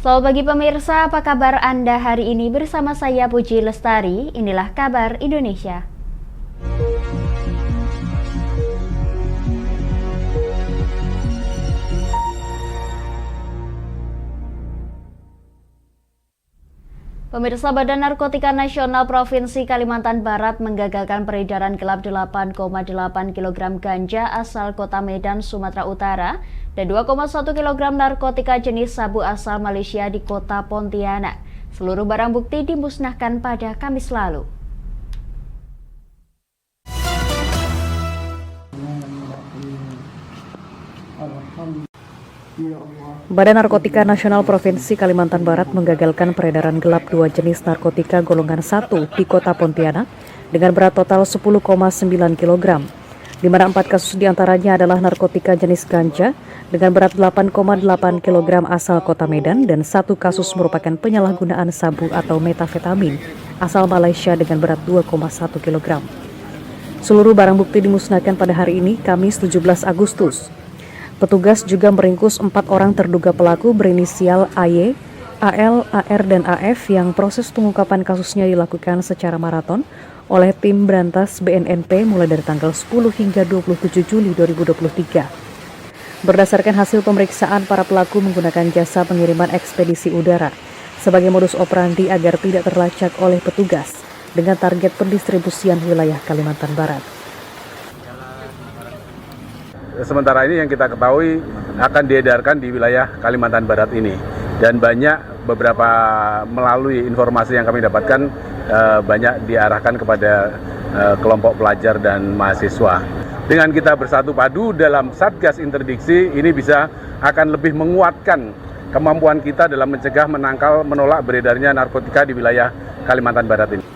Selamat pagi pemirsa, apa kabar Anda hari ini? Bersama saya Puji Lestari, inilah kabar Indonesia. Pemirsa, Badan Narkotika Nasional Provinsi Kalimantan Barat menggagalkan peredaran gelap 8,8 kg ganja asal Kota Medan, Sumatera Utara dan 2,1 kg narkotika jenis sabu asal Malaysia di Kota Pontianak. Seluruh barang bukti dimusnahkan pada Kamis lalu. Badan Narkotika Nasional Provinsi Kalimantan Barat menggagalkan peredaran gelap 2 jenis narkotika golongan 1 di Kota Pontianak dengan berat total 10,9 kg, di mana 4 kasus diantaranya adalah narkotika jenis ganja dengan berat 8,8 kg asal Kota Medan dan 1 kasus merupakan penyalahgunaan sabu atau metafetamin asal Malaysia dengan berat 2,1 kg. Seluruh barang bukti dimusnahkan pada hari ini, Kamis 17 Agustus. Petugas juga meringkus 4 orang terduga pelaku berinisial AY, AL, AR, dan AF yang proses pengungkapan kasusnya dilakukan secara maraton oleh tim Berantas BNNP mulai dari tanggal 10 hingga 27 Juli 2023. Berdasarkan hasil pemeriksaan, para pelaku menggunakan jasa pengiriman ekspedisi udara sebagai modus operandi agar tidak terlacak oleh petugas dengan target pendistribusian wilayah Kalimantan Barat. Sementara ini yang kita ketahui akan diedarkan di wilayah Kalimantan Barat ini, dan banyak beberapa melalui informasi yang kami dapatkan banyak diarahkan kepada kelompok pelajar dan mahasiswa. Dengan kita bersatu padu dalam Satgas Interdiksi ini bisa akan lebih menguatkan kemampuan kita dalam mencegah, menangkal, menolak beredarnya narkotika di wilayah Kalimantan Barat ini.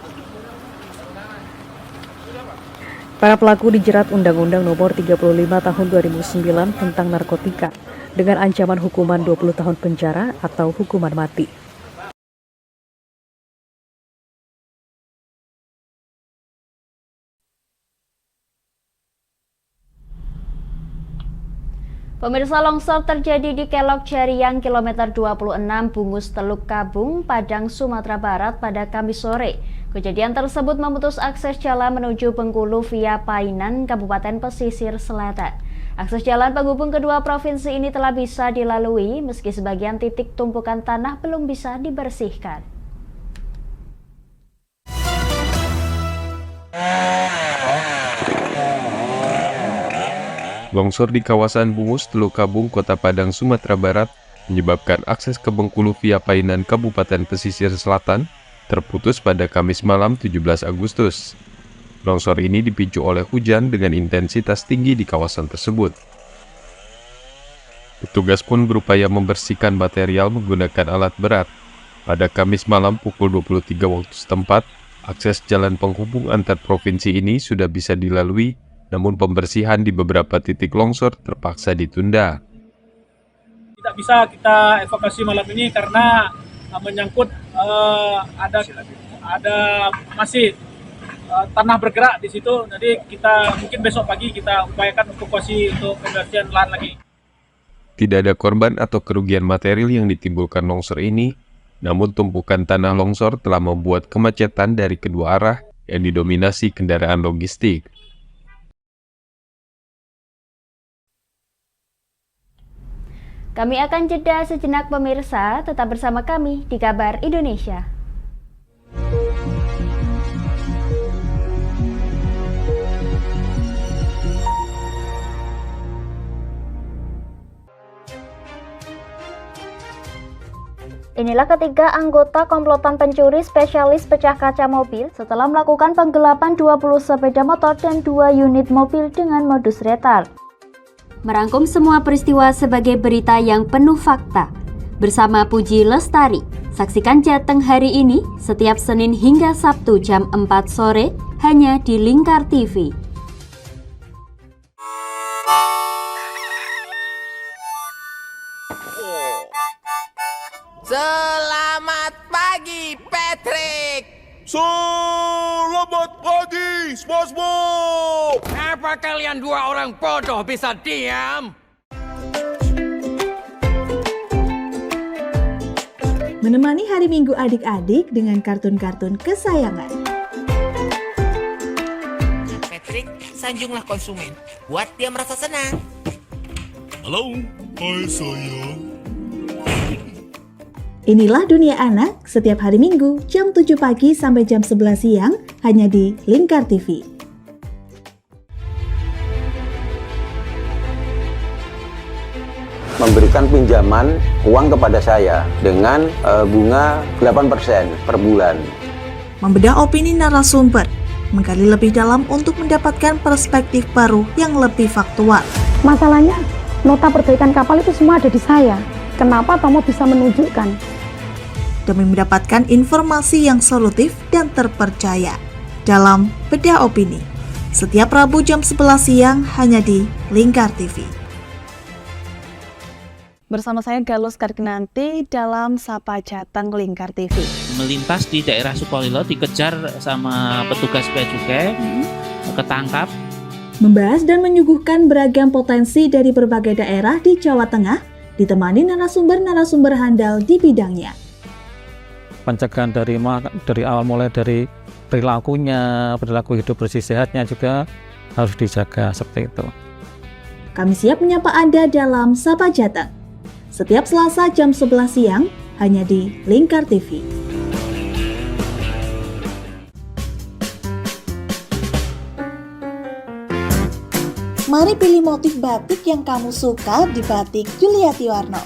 Para pelaku dijerat Undang-Undang Nomor 35 Tahun 2009 tentang narkotika dengan ancaman hukuman 20 tahun penjara atau hukuman mati. Pemirsa, longsor terjadi di Kelok Cariang kilometer 26 Bungus Teluk Kabung, Padang, Sumatera Barat pada Kamis sore. Kejadian tersebut memutus akses jalan menuju Bengkulu via Painan, Kabupaten Pesisir Selatan. Akses jalan penghubung kedua provinsi ini telah bisa dilalui meski sebagian titik tumpukan tanah belum bisa dibersihkan. Longsor di kawasan Bungus Teluk Kabung, Kota Padang, Sumatera Barat menyebabkan akses ke Bengkulu via Painan, Kabupaten Pesisir Selatan terputus pada Kamis malam 17 Agustus. Longsor ini dipicu oleh hujan dengan intensitas tinggi di kawasan tersebut. Petugas pun berupaya membersihkan material menggunakan alat berat. Pada Kamis malam pukul 23 waktu setempat, akses jalan penghubung antar provinsi ini sudah bisa dilalui, namun pembersihan di beberapa titik longsor terpaksa ditunda. Tidak bisa kita evakuasi malam ini karena menyangkut ada masih tanah bergerak di situ. Jadi kita mungkin besok pagi kita upayakan evakuasi untuk pembersihan lahan lagi. Tidak ada korban atau kerugian material yang ditimbulkan longsor ini, namun tumpukan tanah longsor telah membuat kemacetan dari kedua arah yang didominasi kendaraan logistik. Kami akan jeda sejenak pemirsa, tetap bersama kami di Kabar Indonesia. Inilah ketiga anggota komplotan pencuri spesialis pecah kaca mobil setelah melakukan penggelapan 20 sepeda motor dan 2 unit mobil dengan modus retal. Merangkum semua peristiwa sebagai berita yang penuh fakta. Bersama Puji Lestari, saksikan Jateng hari ini setiap Senin hingga Sabtu jam 4 sore hanya di Lingkar TV. Selamat pagi, Patrick. Selamat pagi, SpongeBob. Apa kalian dua orang bodoh bisa diam? menemani hari Minggu adik-adik dengan kartun-kartun kesayangan. Patrick, sanjunglah konsumen. Buat dia merasa senang. Halo, hai sayang. Inilah Dunia Anak setiap hari Minggu jam 7 pagi sampai jam 11 siang hanya di Lingkar TV. Memberikan pinjaman uang kepada saya dengan bunga 8% per bulan. Membedah opini narasumber, menggali lebih dalam untuk mendapatkan perspektif baru yang lebih faktual. Masalahnya, nota perbaikan kapal itu semua ada di saya. Kenapa Tomo bisa menunjukkan? Demi mendapatkan informasi yang solutif dan terpercaya dalam Bedah Opini. Setiap Rabu jam 11 siang hanya di Lingkar TV. Bersama saya Galus Kargnanti dalam Sapa Jateng Lingkar TV. Melintas di daerah Sukolilo dikejar sama petugas bea cukai, ketangkap. Membahas dan menyuguhkan beragam potensi dari berbagai daerah di Jawa Tengah, ditemani narasumber-narasumber handal di bidangnya. Pencegahan dari awal mulai dari perilakunya, perilaku hidup bersih sehatnya juga harus dijaga seperti itu. Kami siap menyapa Anda dalam Sapa Jateng. Setiap Selasa jam 11 siang hanya di Lingkar TV. Mari pilih motif batik yang kamu suka di Batik Yuliati Warno.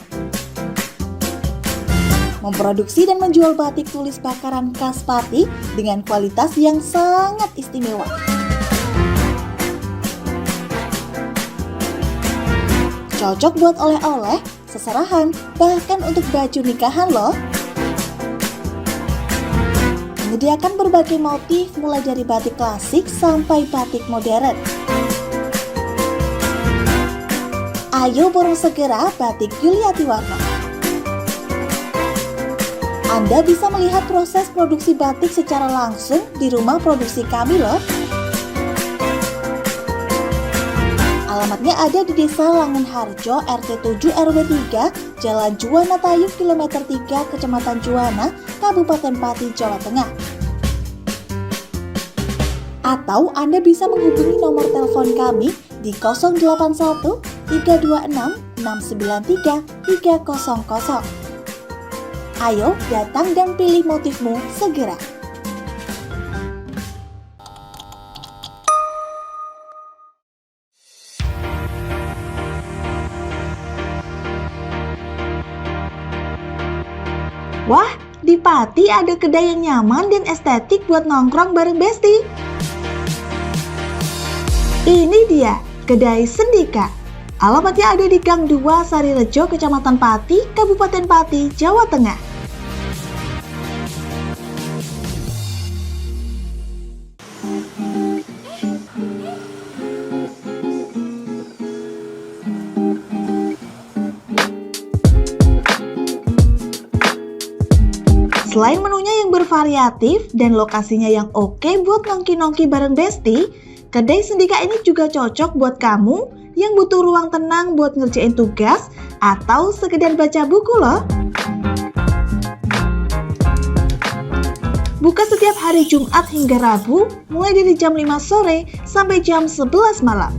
Memproduksi dan menjual batik tulis bakaran khas Pati dengan kualitas yang sangat istimewa. Cocok buat oleh-oleh, seserahan, bahkan untuk baju nikahan loh. Menyediakan berbagai motif mulai dari batik klasik sampai batik modern. Ayo borong segera Batik Yuliati Warno. Anda bisa melihat proses produksi batik secara langsung di rumah produksi kami loh. Alamatnya ada di Desa Langenharjo, RT 7 RW 3, Jalan Juwana Tayu, Kilometer 3, Kecamatan Juwana, Kabupaten Pati, Jawa Tengah. Atau Anda bisa menghubungi nomor telepon kami di 081 326 693 300. Ayo datang dan pilih motifmu segera. Wah, di Pati ada kedai yang nyaman dan estetik buat nongkrong bareng Besti. Ini dia, Kedai Sendika. Alamatnya ada di Gang 2 Sarirejo, Kecamatan Pati, Kabupaten Pati, Jawa Tengah. Selain menunya yang bervariatif dan lokasinya yang oke buat nongki-nongki bareng Besti, Kedai Sendika ini juga cocok buat kamu yang butuh ruang tenang buat ngerjain tugas atau sekedar baca buku loh. Buka setiap hari Jumat hingga Rabu, mulai dari jam 5 sore sampai jam 11 malam.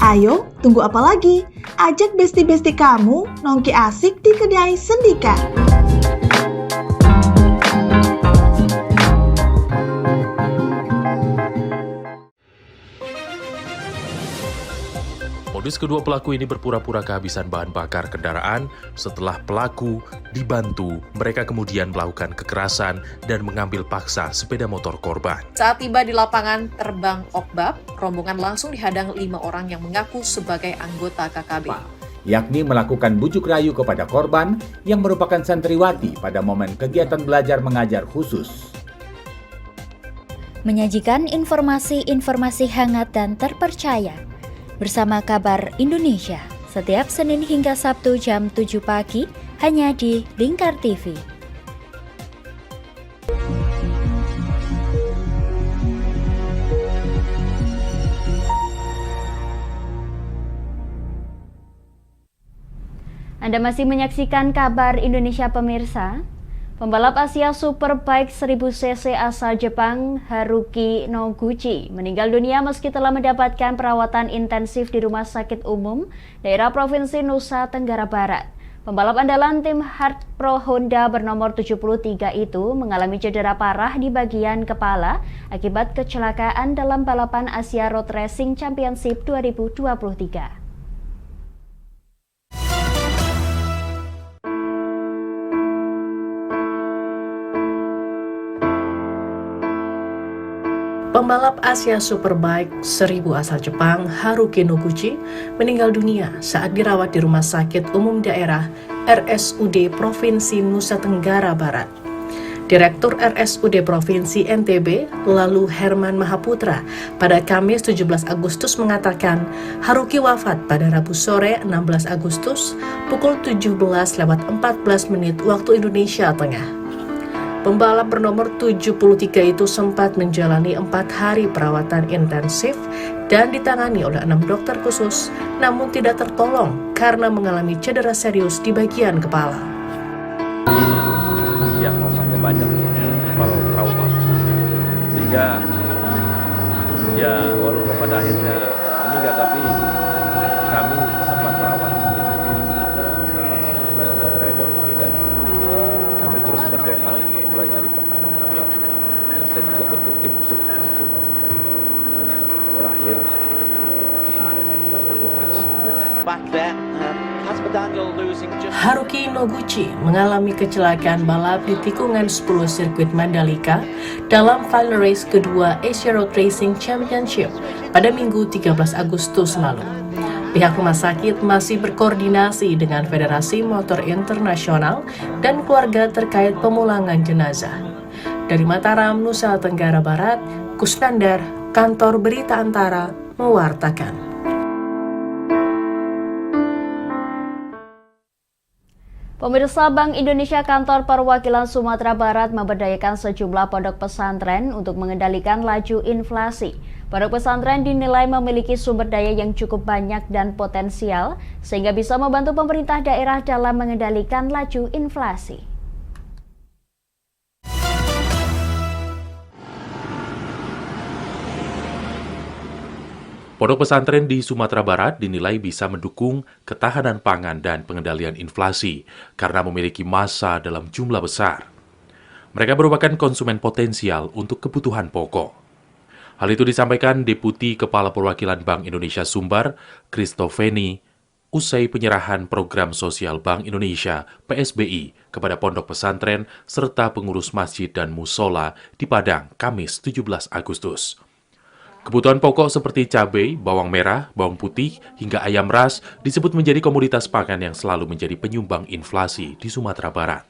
Ayo, tunggu apa lagi? Ajak besti-besti kamu nongki asik di Kedai Sendika. Modus kedua pelaku ini berpura-pura kehabisan bahan bakar kendaraan. Setelah pelaku dibantu, mereka kemudian melakukan kekerasan dan mengambil paksa sepeda motor korban. Saat tiba di lapangan terbang Okbab, rombongan langsung dihadang 5 orang yang mengaku sebagai anggota KKB. Yakni melakukan bujuk rayu kepada korban yang merupakan santriwati pada momen kegiatan belajar mengajar khusus. Menyajikan informasi-informasi hangat dan terpercaya bersama Kabar Indonesia setiap Senin hingga Sabtu jam 7 pagi hanya di Lingkar TV. Anda masih menyaksikan kabar Indonesia pemirsa. Pembalap Asia Superbike 1000cc asal Jepang, Haruki Noguchi, meninggal dunia meski telah mendapatkan perawatan intensif di Rumah Sakit Umum daerah Provinsi Nusa Tenggara Barat. Pembalap andalan tim Hard Pro Honda bernomor 73 itu mengalami cedera parah di bagian kepala akibat kecelakaan dalam balapan Asia Road Racing Championship 2023. Pembalap Asia Superbike 1000 asal Jepang, Haruki Noguchi, meninggal dunia saat dirawat di Rumah Sakit Umum Daerah RSUD Provinsi Nusa Tenggara Barat. Direktur RSUD Provinsi NTB, lalu Herman Mahaputra, pada Kamis 17 Agustus mengatakan Haruki wafat pada Rabu sore 16 Agustus pukul 17.14 waktu Indonesia Tengah. Pembalap bernomor 73 itu sempat menjalani 4 hari perawatan intensif dan ditangani oleh 6 dokter khusus, namun tidak tertolong karena mengalami cedera serius di bagian kepala. Diagnosanya banyak, kalau trauma, sehingga ya walaupun pada akhirnya meninggal, tapi kami sempat merawat rider ini dan kami terus berdoa mulai hari pertama merawat, dan saya juga bentuk tim khusus langsung terakhir kemarin Haruki Noguchi mengalami kecelakaan balap di tikungan 10 sirkuit Mandalika dalam final race kedua Asia Road Racing Championship pada Minggu 13 Agustus lalu. Pihak rumah sakit masih berkoordinasi dengan Federasi Motor Internasional dan keluarga terkait pemulangan jenazah. Dari Mataram, Nusa Tenggara Barat, Kusnandar, Kantor Berita Antara, mewartakan. Pemirsa, Bank Indonesia Kantor Perwakilan Sumatera Barat memberdayakan sejumlah pondok pesantren untuk mengendalikan laju inflasi. Pondok pesantren dinilai memiliki sumber daya yang cukup banyak dan potensial, sehingga bisa membantu pemerintah daerah dalam mengendalikan laju inflasi. Pondok pesantren di Sumatera Barat dinilai bisa mendukung ketahanan pangan dan pengendalian inflasi karena memiliki massa dalam jumlah besar. Mereka merupakan konsumen potensial untuk kebutuhan pokok. Hal itu disampaikan Deputi Kepala Perwakilan Bank Indonesia Sumbar, Kristofeni, usai penyerahan Program Sosial Bank Indonesia (PSBI) kepada pondok pesantren serta pengurus masjid dan musola di Padang, Kamis 17 Agustus. Kebutuhan pokok seperti cabai, bawang merah, bawang putih, hingga ayam ras disebut menjadi komoditas pangan yang selalu menjadi penyumbang inflasi di Sumatera Barat.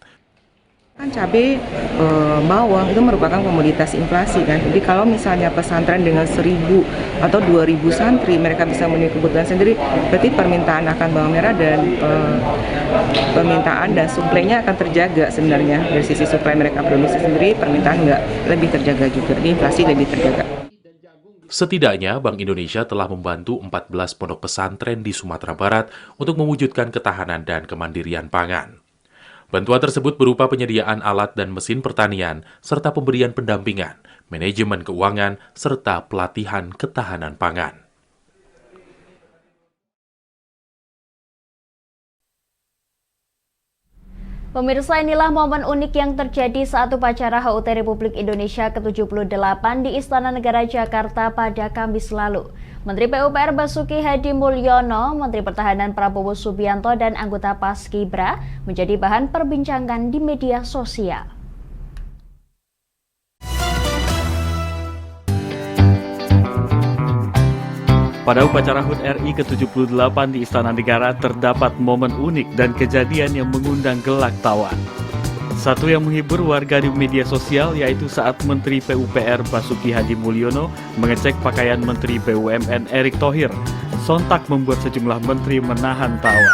Kan cabai, bawang itu merupakan komoditas inflasi kan. Jadi kalau misalnya pesantren dengan 1.000 atau 2.000 santri mereka bisa memenuhi kebutuhan sendiri, berarti permintaan akan bawang merah dan permintaan dan suplainya akan terjaga sebenarnya. Dari sisi suplai mereka produksi sendiri, permintaan nggak lebih terjaga juga, jadi inflasi lebih terjaga. Setidaknya, Bank Indonesia telah membantu 14 pondok pesantren di Sumatera Barat untuk mewujudkan ketahanan dan kemandirian pangan. Bantuan tersebut berupa penyediaan alat dan mesin pertanian, serta pemberian pendampingan, manajemen keuangan, serta pelatihan ketahanan pangan. Pemirsa, inilah momen unik yang terjadi saat upacara HUT Republik Indonesia ke-78 di Istana Negara Jakarta pada Kamis lalu. Menteri PUPR Basuki Hadi Mulyono, Menteri Pertahanan Prabowo Subianto, dan anggota Paskibra menjadi bahan perbincangan di media sosial. Pada upacara HUT RI ke-78 di Istana Negara terdapat momen unik dan kejadian yang mengundang gelak tawa. Satu yang menghibur warga di media sosial yaitu saat Menteri PUPR Basuki Hadi Mulyono mengecek pakaian Menteri BUMN Erick Thohir. Sontak membuat sejumlah menteri menahan tawa.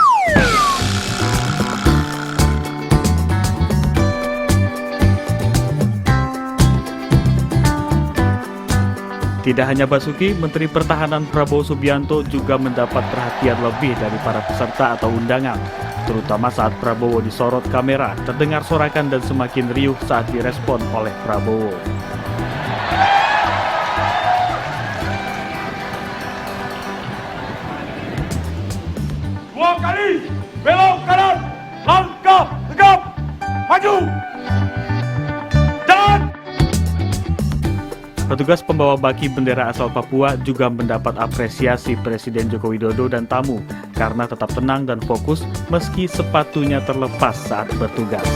Tidak hanya Basuki, Menteri Pertahanan Prabowo Subianto juga mendapat perhatian lebih dari para peserta atau undangan, terutama saat Prabowo disorot kamera, terdengar sorakan dan semakin riuh saat direspon oleh Prabowo. Dua kali, belok kanan, langkah tegap, maju. Petugas pembawa baki bendera asal Papua juga mendapat apresiasi Presiden Joko Widodo dan tamu karena tetap tenang dan fokus meski sepatunya terlepas saat bertugas.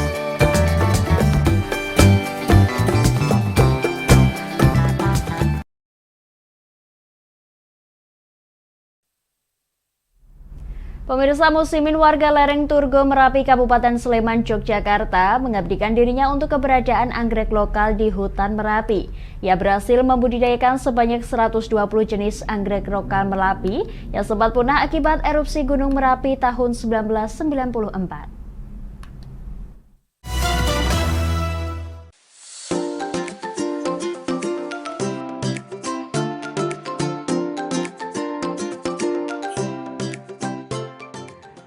Pemirsa, Musimin warga lereng Turgo Merapi Kabupaten Sleman, Yogyakarta mengabdikan dirinya untuk keberadaan anggrek lokal di hutan Merapi. Ia berhasil membudidayakan sebanyak 120 jenis anggrek lokal Merapi yang sempat punah akibat erupsi Gunung Merapi tahun 1994.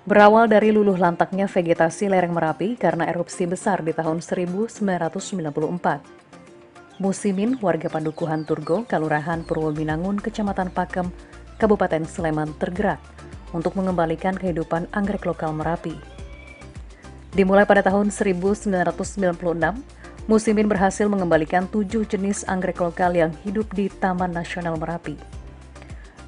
Berawal dari luluh lantaknya vegetasi lereng Merapi karena erupsi besar di tahun 1994. Musimin, warga Pandukuhan Turgo, Kelurahan Purwobinangun, Kecamatan Pakem, Kabupaten Sleman tergerak untuk mengembalikan kehidupan anggrek lokal Merapi. Dimulai pada tahun 1996, Musimin berhasil mengembalikan 7 jenis anggrek lokal yang hidup di Taman Nasional Merapi.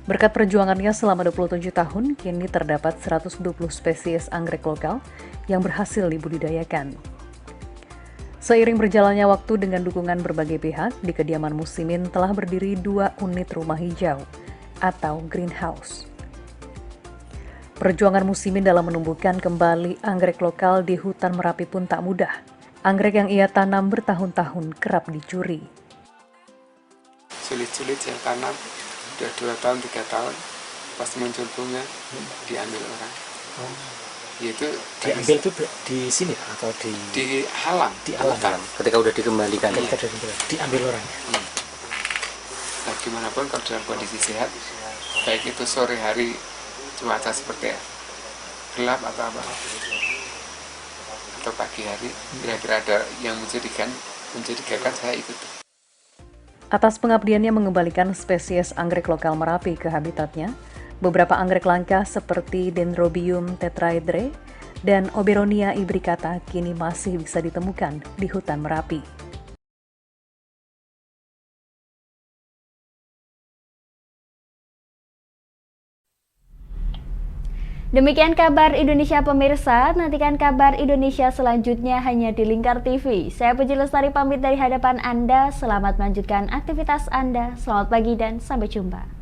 Berkat perjuangannya selama 27 tahun, kini terdapat 120 spesies anggrek lokal yang berhasil dibudidayakan. Seiring berjalannya waktu dengan dukungan berbagai pihak, di kediaman Musimin telah berdiri 2 unit rumah hijau atau greenhouse. Perjuangan Musimin dalam menumbuhkan kembali anggrek lokal di hutan Merapi pun tak mudah. Anggrek yang ia tanam bertahun-tahun kerap dicuri. Sulit-sulit yang tanam. Udah 2 tahun, 3 tahun, pas muncul bunga, diambil orang. Itu diambil tuh di sini atau di halang? Di halang. Ketika udah dikembalikan, diambil orang. Nah, gimana pun kalau dalam kondisi sehat, baik itu sore hari cuaca seperti gelap atau apa, atau pagi hari, kira-kira ada yang mencurigakan, saya ikut. Atas pengabdiannya mengembalikan spesies anggrek lokal Merapi ke habitatnya, beberapa anggrek langka seperti Dendrobium tetraedre dan Oberonia imbricata kini masih bisa ditemukan di hutan Merapi. Demikian kabar Indonesia pemirsa, nantikan kabar Indonesia selanjutnya hanya di Lingkar TV. Saya Puji Lestari pamit dari hadapan Anda, selamat melanjutkan aktivitas Anda, selamat pagi dan sampai jumpa.